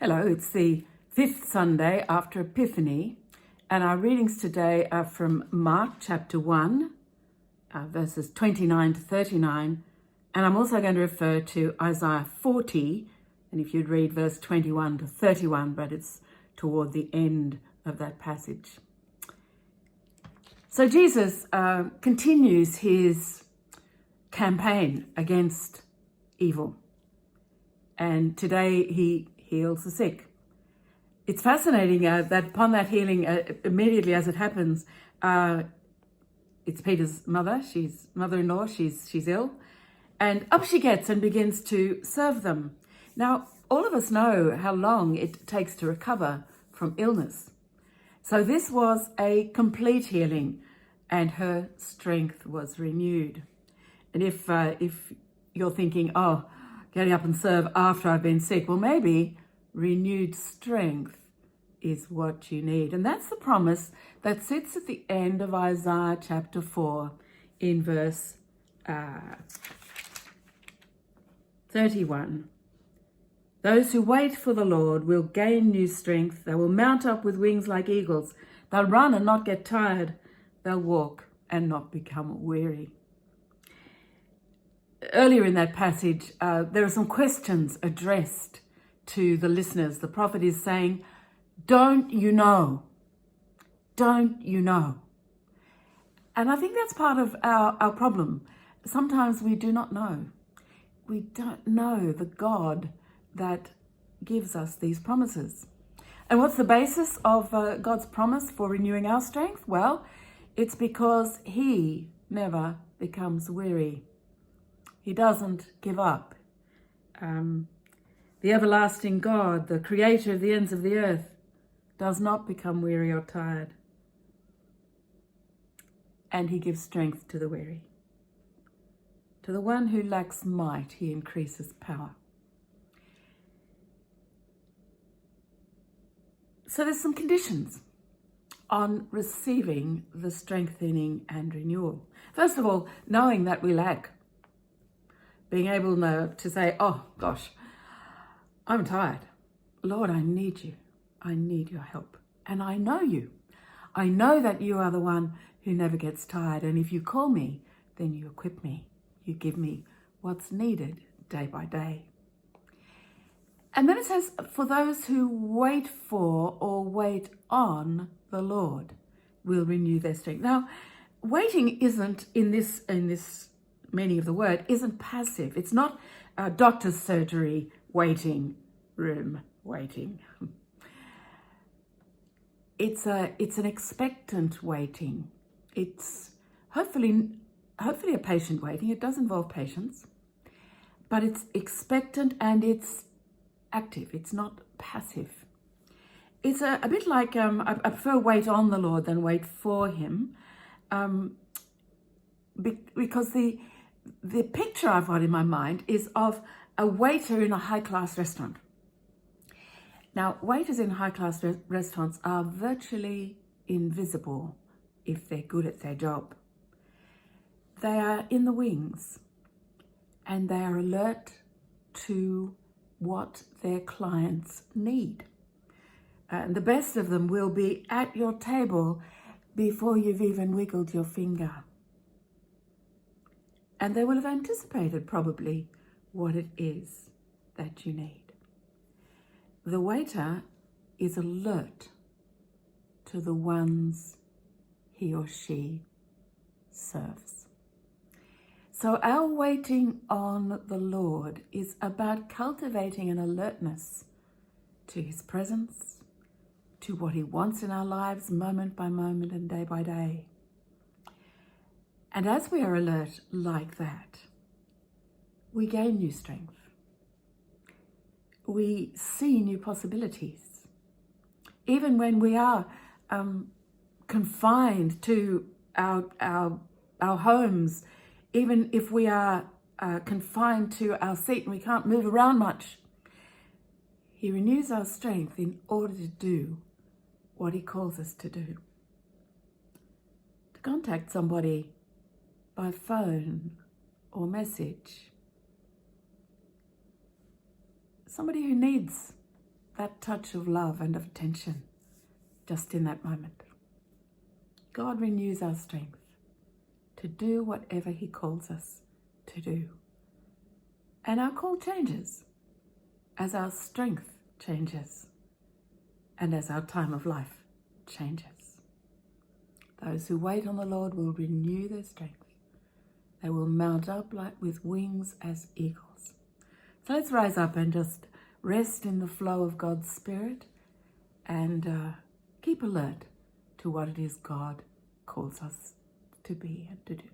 Hello, it's the fifth Sunday after Epiphany, and our readings today are from Mark chapter 1, verses 29 to 39, and I'm also going to refer to Isaiah 40, and if you'd read verse 21 to 31, but it's toward the end of that passage. So Jesus continues his campaign against evil, and today he heals the sick. It's fascinating that upon that healing, immediately as it happens, it's Peter's mother, she's mother-in-law, she's ill, and up she gets and begins to serve them. Now, all of us know how long it takes to recover from illness. So this was a complete healing, and her strength was renewed. And if you're thinking, oh, getting up and serve after I've been sick, well, maybe renewed strength is what you need. And that's the promise that sits at the end of Isaiah chapter 4 in verse 31. Those who wait for the Lord will gain new strength. They will mount up with wings like eagles. They'll run and not get tired. They'll walk and not become weary. Earlier in that passage, there are some questions addressed to the listeners. The prophet is saying, don't you know? Don't you know? And I think that's part of our problem. Sometimes we do not know. We don't know the God that gives us these promises. And what's the basis of God's promise for renewing our strength? Well, it's because he never becomes weary. He doesn't give up. The everlasting God, the creator of the ends of the earth, does not become weary or tired. And he gives strength to the weary. To the one who lacks might, he increases power. So there's some conditions on receiving the strengthening and renewal. First of all, knowing that we lack. Being able to say, oh gosh, I'm tired. Lord, I need you. I need your help. And I know you. I know that you are the one who never gets tired. And if you call me, then you equip me. You give me what's needed day by day. And then it says, for those who wait for or wait on the Lord will renew their strength. Now, waiting isn't in this meaning of the word, isn't passive. It's not a doctor's surgery waiting room waiting. It's an expectant waiting. It's hopefully a patient waiting. It does involve patience, but it's expectant and it's active. It's not passive. It's a bit like, I prefer wait on the Lord than wait for him, because the picture I've got in my mind is of a waiter in a high-class restaurant. Now, waiters in high-class restaurants are virtually invisible if they're good at their job. They are in the wings and they are alert to what their clients need. And the best of them will be at your table before you've even wiggled your finger. And they will have anticipated probably what it is that you need. The waiter is alert to the ones he or she serves. So our waiting on the Lord is about cultivating an alertness to his presence, to what he wants in our lives moment by moment and day by day. And as we are alert like that, we gain new strength. We see new possibilities. Even when we are confined to our homes, even if we are confined to our seat and we can't move around much, he renews our strength in order to do what he calls us to do. To contact somebody by phone or message. Somebody who needs that touch of love and of attention just in that moment. God renews our strength to do whatever he calls us to do. And our call changes as our strength changes and as our time of life changes. Those who wait on the Lord will renew their strength. They will mount up like with wings as eagles. So let's rise up and just rest in the flow of God's Spirit and keep alert to what it is God calls us to be and to do.